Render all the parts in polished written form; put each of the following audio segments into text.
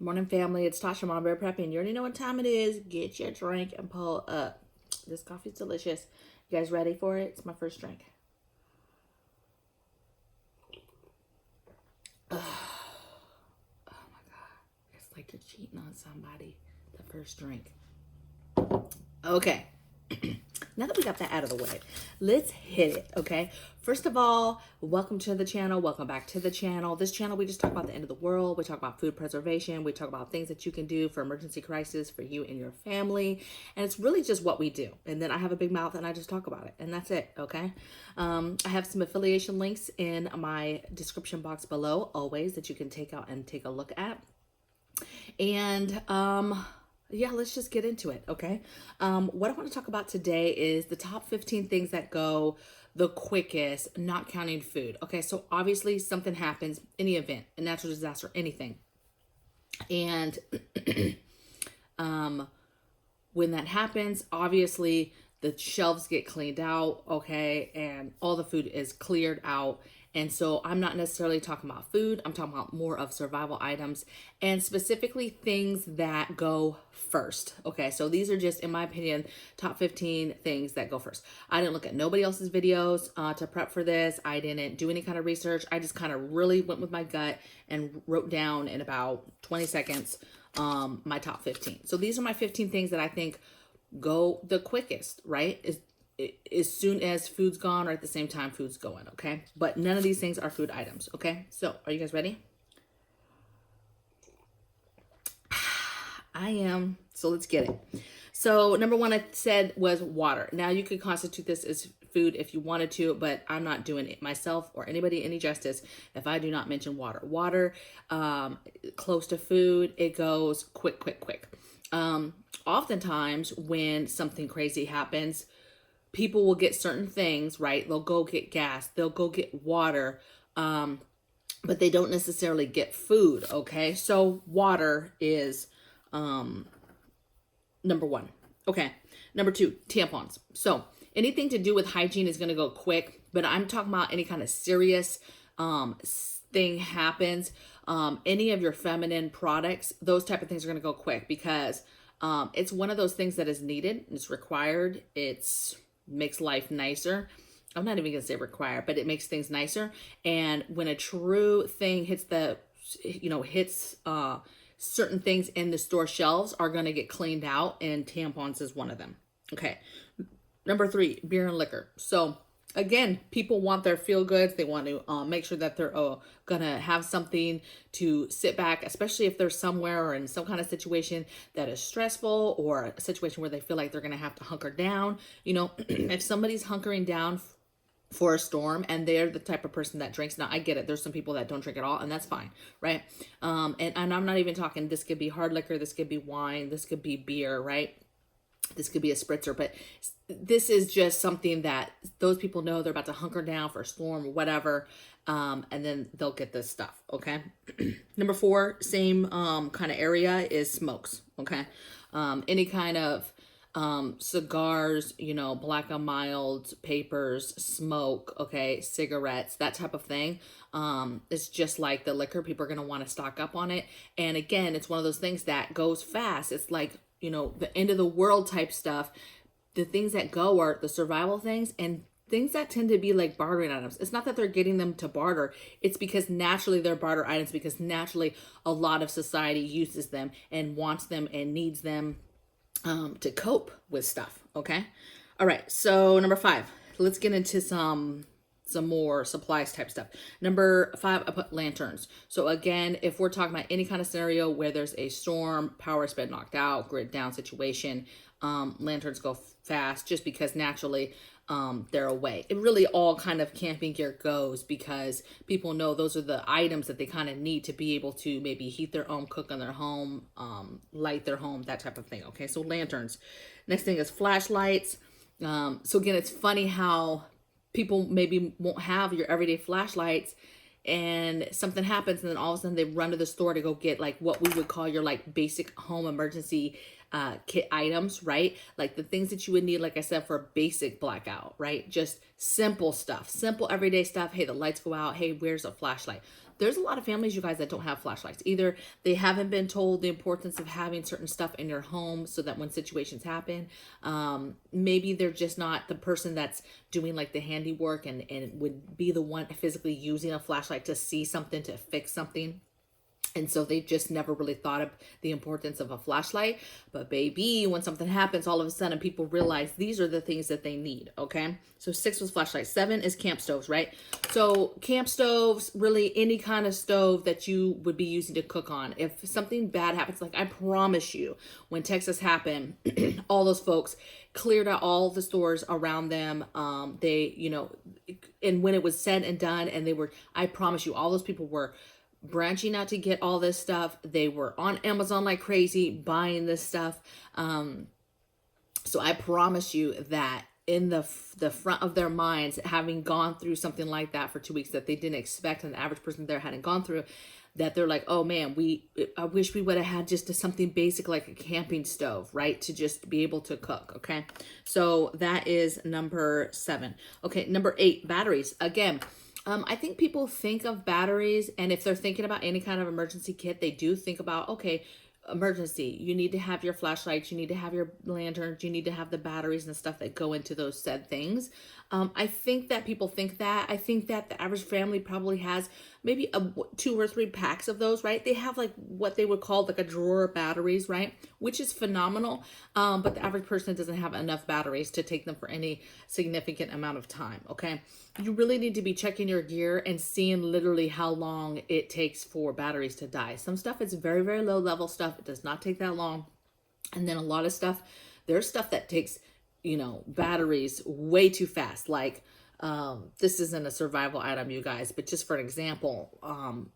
Morning, family. It's Tasha, Mama Bear Prepping. You already know what time it is. Get your drink and pull up. This coffee's delicious. You guys ready for it? It's my first drink. Oh my God. It's like you're cheating on somebody. The first drink. Okay. Now that we got that out of the way, let's hit it, okay? First of all, welcome to the channel. Welcome back to the channel. This channel, we just talk about the end of the world. We talk about food preservation. We talk about things that you can do for emergency crisis for you and your family. And it's really just what we do. And then I have a big mouth and I just talk about it. And that's it, okay? I have some affiliation links in my description box below, always, that you can take out and take a look at. And, yeah, let's just get into it, okay? What I want to talk about today is the top 15 things that go the quickest, not counting food. Okay, so obviously something happens, any event, a natural disaster, anything. And when that happens, obviously the shelves get cleaned out, okay, and all the food is cleared out. And so I'm not necessarily talking about food. I'm talking about more of survival items and specifically things that go first. Okay, so these are just, in my opinion, top 15 things that go first. I didn't look at nobody else's videos to prep for this. I didn't do any kind of research. I just kind of really went with my gut and wrote down in about 20 seconds my top 15. So these are my 15 things that I think go the quickest, right? As soon as food's gone or at the same time food's going, okay? But none of these things are food items, okay? So, are you guys ready? I am. So, let's get it. So, number one I said was water. Now, you could constitute this as food if you wanted to, but I'm not doing it myself or anybody any justice if I do not mention water. Water, close to food, it goes quick, quick, quick. Oftentimes, when something crazy happens, people will get certain things, right? They'll go get gas, they'll go get water, but they don't necessarily get food, okay? So water is number one. Okay, number two, tampons. So anything to do with hygiene is gonna go quick, but I'm talking about any kind of serious thing happens, any of your feminine products, those type of things are gonna go quick because it's one of those things that is needed, it's required, it's makes life nicer. I'm not even gonna say require, but it makes things nicer. And when a true thing hits certain things in the store shelves are gonna get cleaned out, and tampons is one of them. Okay, number three, beer and liquor. So again, people want their feel goods. They want to make sure that they're gonna have something to sit back, especially if they're somewhere or in some kind of situation that is stressful or a situation where they feel like they're gonna have to hunker down. You know, if somebody's hunkering down for a storm and they're the type of person that drinks, now I get it. There's some people that don't drink at all, and that's fine, right? And I'm not even talking, this could be hard liquor, this could be wine, this could be beer, right? This could be a spritzer, but this is just something that those people know they're about to hunker down for a storm or whatever, and then they'll get this stuff, okay? Number four, same kind of area is smokes, okay? Any kind of cigars, you know, black and mild, papers, smoke, okay, cigarettes, that type of thing. It's just like the liquor. People are going to want to stock up on it. And again, it's one of those things that goes fast. It's like, you know, the end of the world type stuff. The things that go are the survival things and things that tend to be like bartering items. It's not that they're getting them to barter. It's because naturally they're barter items because naturally a lot of society uses them and wants them and needs them to cope with stuff. Okay. All right. So number five, let's get into some more supplies type stuff. Number five, I put lanterns. So again, if we're talking about any kind of scenario where there's a storm, power has been knocked out, grid down situation, lanterns go fast just because naturally they're away. It really all kind of camping gear goes because people know those are the items that they kind of need to be able to maybe heat their home, cook in their home, light their home, that type of thing. Okay, so lanterns. Next thing is flashlights. So again, it's funny how people maybe won't have your everyday flashlights and something happens and then all of a sudden they run to the store to go get like what we would call your like basic home emergency kit items, right? Like the things that you would need, like I said, for a basic blackout, right? Just simple stuff, simple everyday stuff. Hey, the lights go out. Hey, where's a flashlight? there's a lot of families, you guys, that don't have flashlights. Either they haven't been told the importance of having certain stuff in your home so that when situations happen, maybe they're just not the person that's doing like the handiwork and would be the one physically using a flashlight to see something, to fix something. And so they just never really thought of the importance of a flashlight. But baby, when something happens, all of a sudden people realize these are the things that they need, okay? So 6 was flashlight. 7 is camp stoves, right? So camp stoves, really any kind of stove that you would be using to cook on. If something bad happens, like I promise you, when Texas happened, all those folks cleared out all the stores around them. They, you know, and when it was said and done, and they were, I promise you, all those people were branching out to get all this stuff. They were on Amazon like crazy buying this stuff. So I promise you that in the front of their minds, having gone through something like that for 2 weeks that they didn't expect, and the average person there hadn't gone through, that they're like, oh man, I wish we would have had just something basic like a camping stove, right? To just be able to cook, okay? So that is number 7. Okay, number 8, batteries. Again, I think people think of batteries, and if they're thinking about any kind of emergency kit, they do think about, okay, emergency, you need to have your flashlights, you need to have your lanterns, you need to have the batteries and stuff that go into those said things. I think that people think that. I think that the average family probably has maybe 2 or 3 packs of those, right? They have like what they would call like a drawer of batteries, right? Which is phenomenal. But the average person doesn't have enough batteries to take them for any significant amount of time, okay? You really need to be checking your gear and seeing literally how long it takes for batteries to die. Some stuff is very, very low level stuff. It does not take that long. And then a lot of stuff, there's stuff that takes, you know, batteries way too fast. Like, this isn't a survival item, you guys, but just for an example,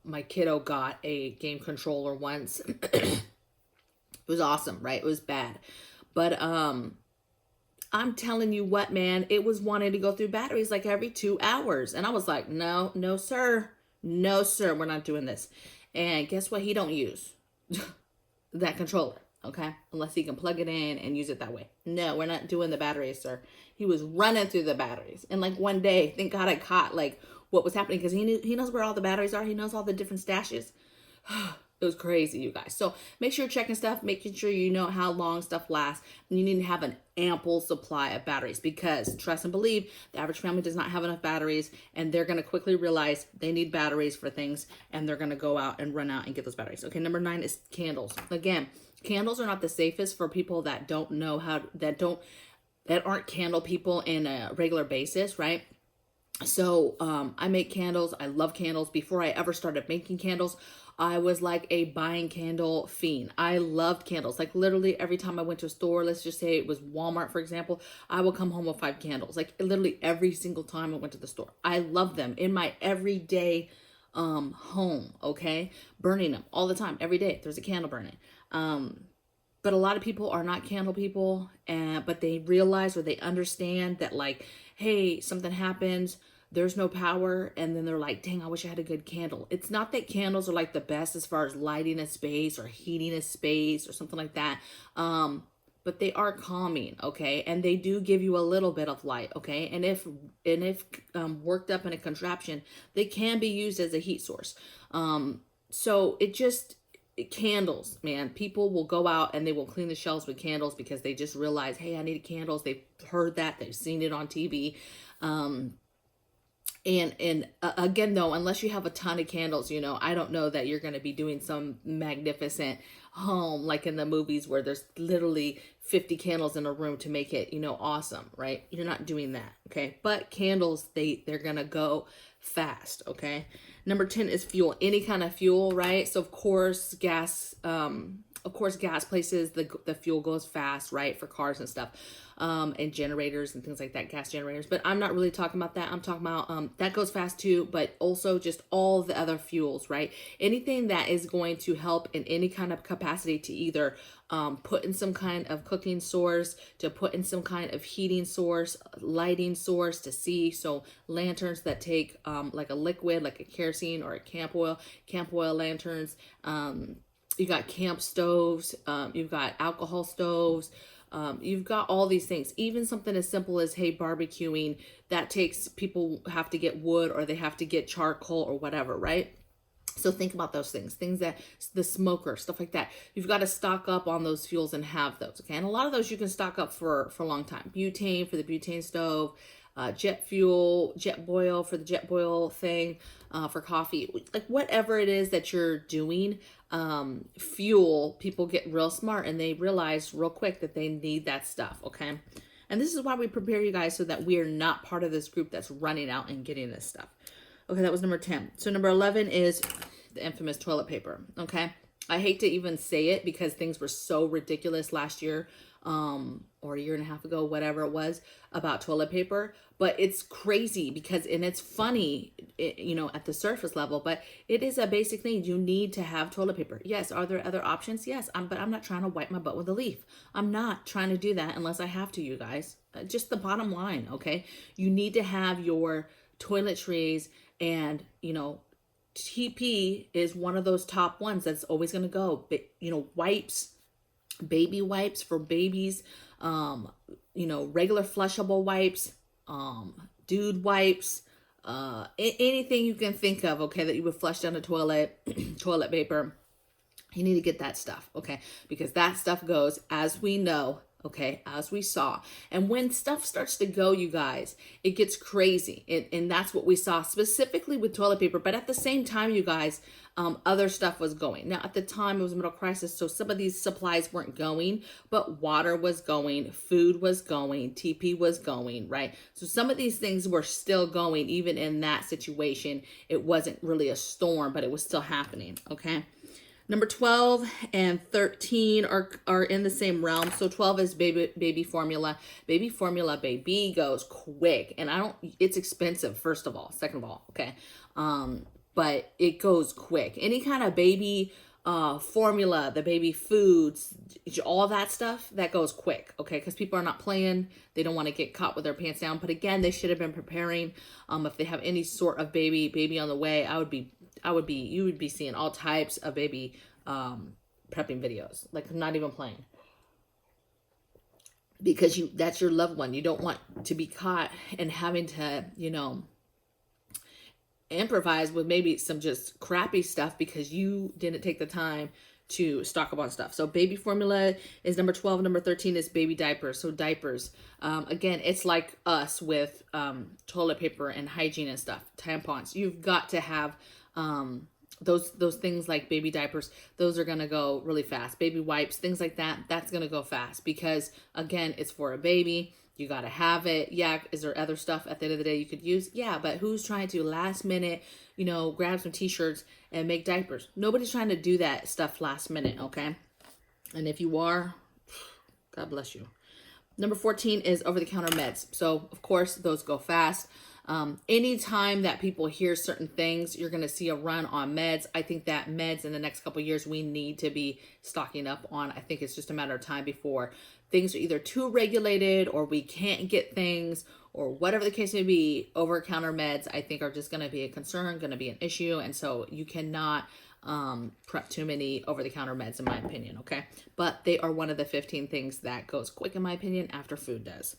my kiddo got a game controller once. It was awesome, right? It was bad. But, I'm telling you what, man, it was wanting to go through batteries like every 2 hours. And I was like, no, no, sir. No, sir, we're not doing this. And guess what? He don't use that controller, okay? Unless he can plug it in and use it that way. No, we're not doing the batteries, sir. He was running through the batteries. And like one day, thank God I caught like what was happening, because he knows where all the batteries are. He knows all the different stashes. It was crazy, you guys. So make sure you're checking stuff, making sure you know how long stuff lasts. And you need to have an ample supply of batteries, because trust and believe, the average family does not have enough batteries, and they're going to quickly realize they need batteries for things, and they're going to go out and run out and get those batteries. Okay, number 9 is candles. Again, candles are not the safest for people that don't know how, that aren't candle people in a regular basis, right? So I make candles. I love candles. Before I ever started making candles, I was like a buying candle fiend. I loved candles. Like literally every time I went to a store, let's just say it was Walmart, for example, I would come home with 5 candles. Like literally every single time I went to the store. I love them in my everyday home, okay? Burning them all the time, every day. There's a candle burning. But a lot of people are not candle people, but they realize or they understand that like, hey, something happens, there's no power, and then they're like, dang, I wish I had a good candle. It's not that candles are like the best as far as lighting a space or heating a space or something like that, but they are calming, okay? And they do give you a little bit of light, okay? And if worked up in a contraption, they can be used as a heat source. So candles, man, people will go out and they will clean the shelves with candles because they just realize, hey, I need candles. They've heard that, they've seen it on TV. And again, though, unless you have a ton of candles, you know, I don't know that you're going to be doing some magnificent home like in the movies where there's literally 50 candles in a room to make it, you know, awesome, right? You're not doing that, okay? But candles, they're going to go fast, okay? Number 10 is fuel, any kind of fuel, right? So of course, gas places, the fuel goes fast, right? For cars and stuff, and generators and things like that, gas generators. But I'm not really talking about that. I'm talking about, that goes fast too, but also just all the other fuels, right? Anything that is going to help in any kind of capacity to either put in some kind of cooking source, to put in some kind of heating source, lighting source to see. So lanterns that take like a liquid, like a kerosene or a camp oil lanterns. You got camp stoves, you've got alcohol stoves, you've got all these things. Even something as simple as, hey, barbecuing, that takes, people have to get wood or they have to get charcoal or whatever, right? So think about those things that the smoker, stuff like that. You've got to stock up on those fuels and have those. Okay. And a lot of those you can stock up for a long time. Butane for the butane stove, jet fuel, jet boil for the jet boil thing, for coffee, like whatever it is that you're doing, fuel, people get real smart and they realize real quick that they need that stuff. Okay. And this is why we prepare you guys so that we are not part of this group that's running out and getting this stuff. Okay, that was number 10. So number 11 is the infamous toilet paper. Okay, I hate to even say it because things were so ridiculous last year, or a year and a half ago, whatever it was, about toilet paper. But it's crazy because, and it's funny, you know, at the surface level, but it is a basic thing. You need to have toilet paper. Yes. Are there other options? Yes. But I'm not trying to wipe my butt with a leaf. I'm not trying to do that unless I have to, you guys. Just the bottom line. Okay, you need to have your toiletries. And, you know, TP is one of those top ones that's always going to go. But, you know, wipes, baby wipes for babies, you know, regular flushable wipes, dude wipes, anything you can think of, okay, that you would flush down the toilet, toilet paper. You need to get that stuff, okay, because that stuff goes, as we know, okay, as we saw. And when stuff starts to go, you guys, it gets crazy. And that's what we saw specifically with toilet paper. But at the same time, you guys, other stuff was going. Now, at the time, it was a middle crisis, so some of these supplies weren't going, but water was going, food was going, TP was going, right? So some of these things were still going, even in that situation. It wasn't really a storm, but it was still happening, okay? Number 12 and 13 are in the same realm. So 12 is baby formula. Baby formula, baby, goes quick. And it's expensive, first of all. Second of all, okay. But it goes quick. Any kind of baby formula, the baby foods, all that stuff, that goes quick, okay? Because people are not playing. They don't want to get caught with their pants down. But again, they should have been preparing. If they have any sort of baby on the way, you would be seeing all types of baby prepping videos, like not even playing, because that's your loved one. You don't want to be caught and having to, you know, improvise with maybe some just crappy stuff because you didn't take the time to stock up on stuff. So baby formula is number 12. Number 13 is baby diapers. So diapers, again, it's like us with toilet paper and hygiene and stuff, tampons. You've got to have those things like baby diapers. Those are going to go really fast. Baby wipes, things like that, that's going to go fast because, again, it's for a baby. You got to have it. Yeah. Is there other stuff at the end of the day you could use? Yeah. But who's trying to last minute, you know, grab some t-shirts and make diapers? Nobody's trying to do that stuff last minute. Okay. And if you are, God bless you. Number 14 is over-the-counter meds. So of course those go fast. Anytime that people hear certain things, you're going to see a run on meds. I think that meds in the next couple of years, we need to be stocking up on. I think it's just a matter of time before things are either too regulated or we can't get things or whatever the case may be. Over-the-counter meds, I think, are just going to be a concern, going to be an issue. And so you cannot prep too many over-the-counter meds, in my opinion, okay? But they are one of the 15 things that goes quick, in my opinion, after food does.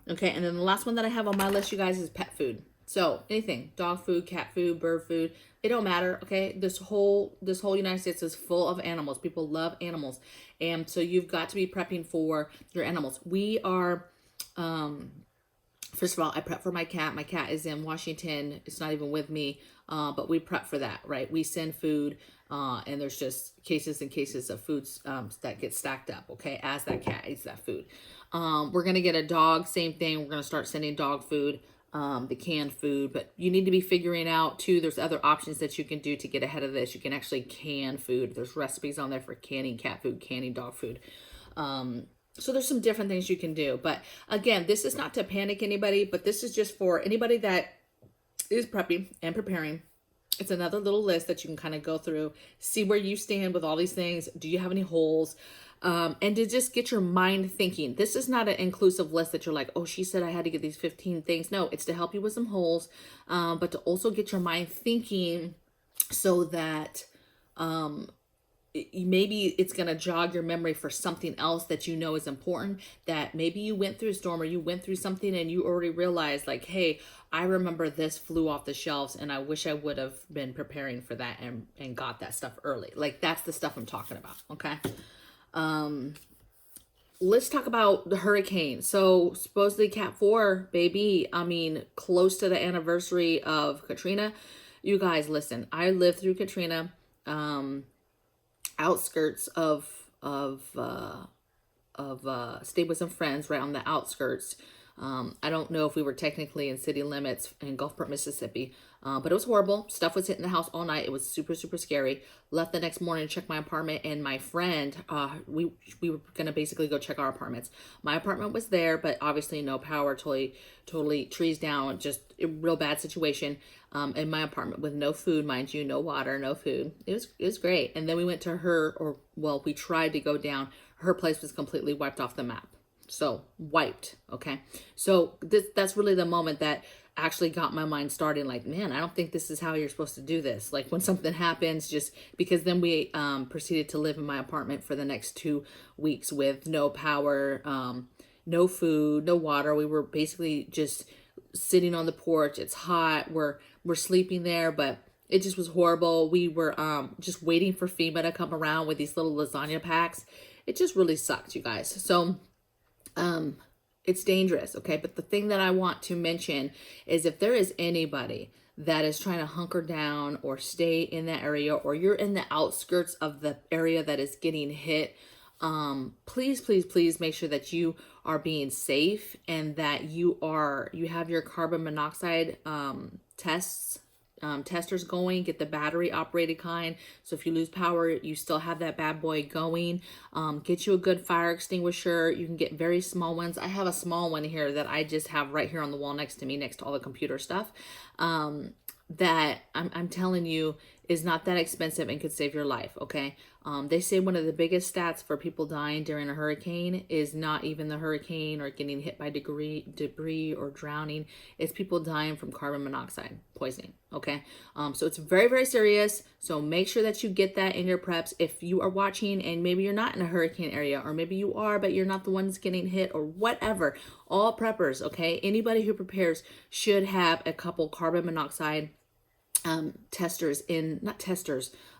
Okay, and then the last one that I have on my list, you guys, is pet food. So anything, dog food, cat food, bird food, it don't matter, okay? This whole United States is full of animals. People love animals. And so you've got to be prepping for your animals. We are, first of all, I prep for my cat. My cat is in Washington. It's not even with me, but we prep for that, right? We send food, and there's just cases and cases of foods that get stacked up, okay, as that cat eats that food. We're going to get a dog, same thing. We're going to start sending dog food, the canned food, but you need to be figuring out too, there's other options that you can do to get ahead of this. You can actually can food. There's recipes on there for canning cat food, canning dog food. So there's some different things you can do. But again, this is not to panic anybody, but this is just for anybody that is prepping and preparing. It's another little list that you can kind of go through, see where you stand with all these things. Do you have any holes? And to just get your mind thinking. This is not an inclusive list that you're like, oh, she said I had to get these 15 things. No, it's to help you with some holes, but to also get your mind thinking so that maybe it's going to jog your memory for something else that you know is important, that maybe you went through a storm or you went through something and you already realized like, hey, I remember this flew off the shelves and I wish I would have been preparing for that and got that stuff early. Like that's the stuff I'm talking about. Okay. Let's talk about the hurricane. So supposedly Cat 4, baby, I mean, close to the anniversary of Katrina. You guys, listen, I lived through Katrina, outskirts stayed with some friends right on the outskirts. I don't know if we were technically in city limits in Gulfport, Mississippi, but it was horrible. Stuff was hitting the house all night. It was super, super scary. Left the next morning to check my apartment, and my friend, we were gonna basically go check our apartments. My apartment was there, but obviously no power, totally trees down, just a real bad situation. In my apartment with no food, mind you, no water, no food. It was great. And then we went to we tried to go down. Her place was completely wiped off the map. So wiped. Okay. So that's really the moment that actually got my mind starting. Like, man, I don't think this is how you're supposed to do this. Like when something happens, just because then we proceeded to live in my apartment for the next 2 weeks with no power, no food, no water. We were basically just sitting on the porch. It's hot. We're sleeping there, but it just was horrible. We were just waiting for FEMA to come around with these little lasagna packs. It just really sucked, you guys. So it's dangerous, okay? But the thing that I want to mention is if there is anybody that is trying to hunker down or stay in that area, or you're in the outskirts of the area that is getting hit, please, please, please make sure that you are being safe and that you have your carbon monoxide testers going. Get the battery operated kind, so if you lose power you still have that bad boy going. Get you a good fire extinguisher. You can get very small ones. I have a small one here that I just have right here on the wall next to me, next to all the computer stuff, that I'm telling you is not that expensive and could save your life. Okay. They say one of the biggest stats for people dying during a hurricane is not even the hurricane or getting hit by debris or drowning. It's people dying from carbon monoxide poisoning. Okay. So it's very, very serious. So make sure that you get that in your preps. If you are watching and maybe you're not in a hurricane area, or maybe you are, but you're not the ones getting hit or whatever, all preppers, okay, anybody who prepares should have a couple carbon monoxide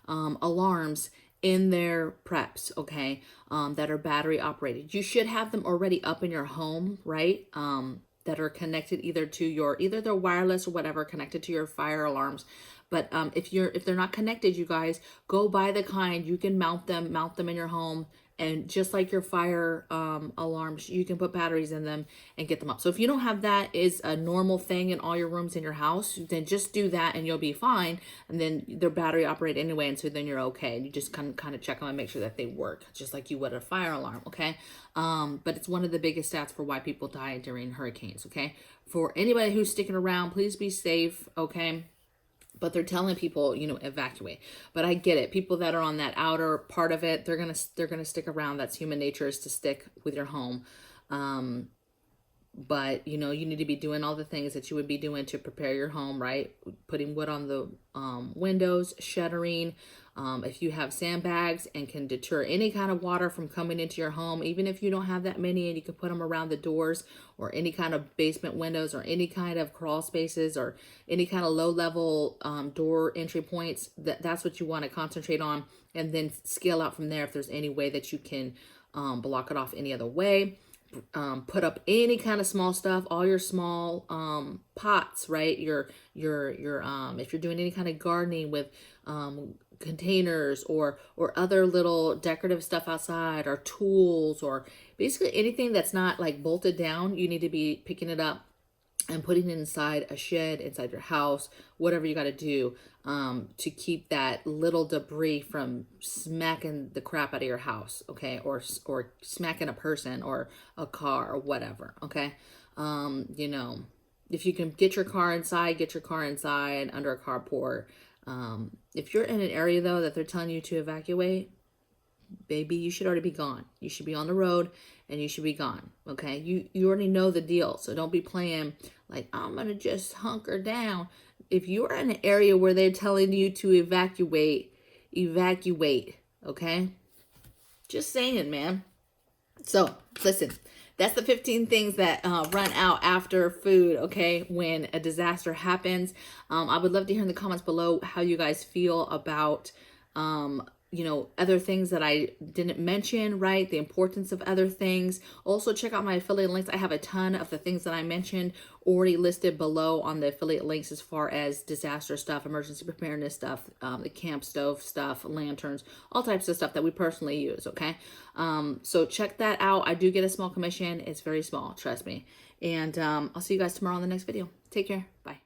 alarms in their preps, okay, that are battery operated. You should have them already up in your home, right? That are connected either to either they're wireless or whatever, connected to your fire alarms. But if they're not connected, you guys, go buy the kind. You can mount them in your home. And just like your fire alarms, you can put batteries in them and get them up. So if you don't have that is a normal thing in all your rooms in your house, then just do that and you'll be fine. And then they're battery operated anyway, and so then you're okay. And you just kind of check them and make sure that they work, just like you would a fire alarm, okay? But it's one of the biggest stats for why people die during hurricanes, okay? For anybody who's sticking around, please be safe, okay? But they're telling people, evacuate. But I get it. People that are on that outer part of it, they're gonna stick around. That's human nature, is to stick with your home. But you need to be doing all the things that you would be doing to prepare your home, right? Putting wood on the windows, shuttering. If you have sandbags and can deter any kind of water from coming into your home, even if you don't have that many, and you can put them around the doors or any kind of basement windows or any kind of crawl spaces or any kind of low level door entry points, that's what you want to concentrate on, and then scale out from there if there's any way that you can block it off any other way. Put up any kind of small stuff, all your small pots, right? Your if you're doing any kind of gardening with containers or other little decorative stuff outside, or tools, or basically anything that's not like bolted down, you need to be picking it up and putting it inside a shed, inside your house, whatever you got to do to keep that little debris from smacking the crap out of your house, okay, or smacking a person or a car or whatever, okay. If you can get your car inside under a carport. If you're in an area though that they're telling you to evacuate, baby, you should already be gone. You should be on the road and you should be gone. Okay. You already know the deal. So don't be playing like, I'm going to just hunker down. If you're in an area where they're telling you to evacuate, Okay? Just saying, man. So, listen, that's the 15 things that run out after food, okay, when a disaster happens. I would love to hear in the comments below how you guys feel about, you know, other things that I didn't mention, right? The importance of other things. Also, check out my affiliate links. I have a ton of the things that I mentioned already listed below on the affiliate links as far as disaster stuff, emergency preparedness stuff, the camp stove stuff, lanterns, all types of stuff that we personally use, okay? So check that out. I do get a small commission. It's very small, trust me. And I'll see you guys tomorrow on the next video. Take care. Bye.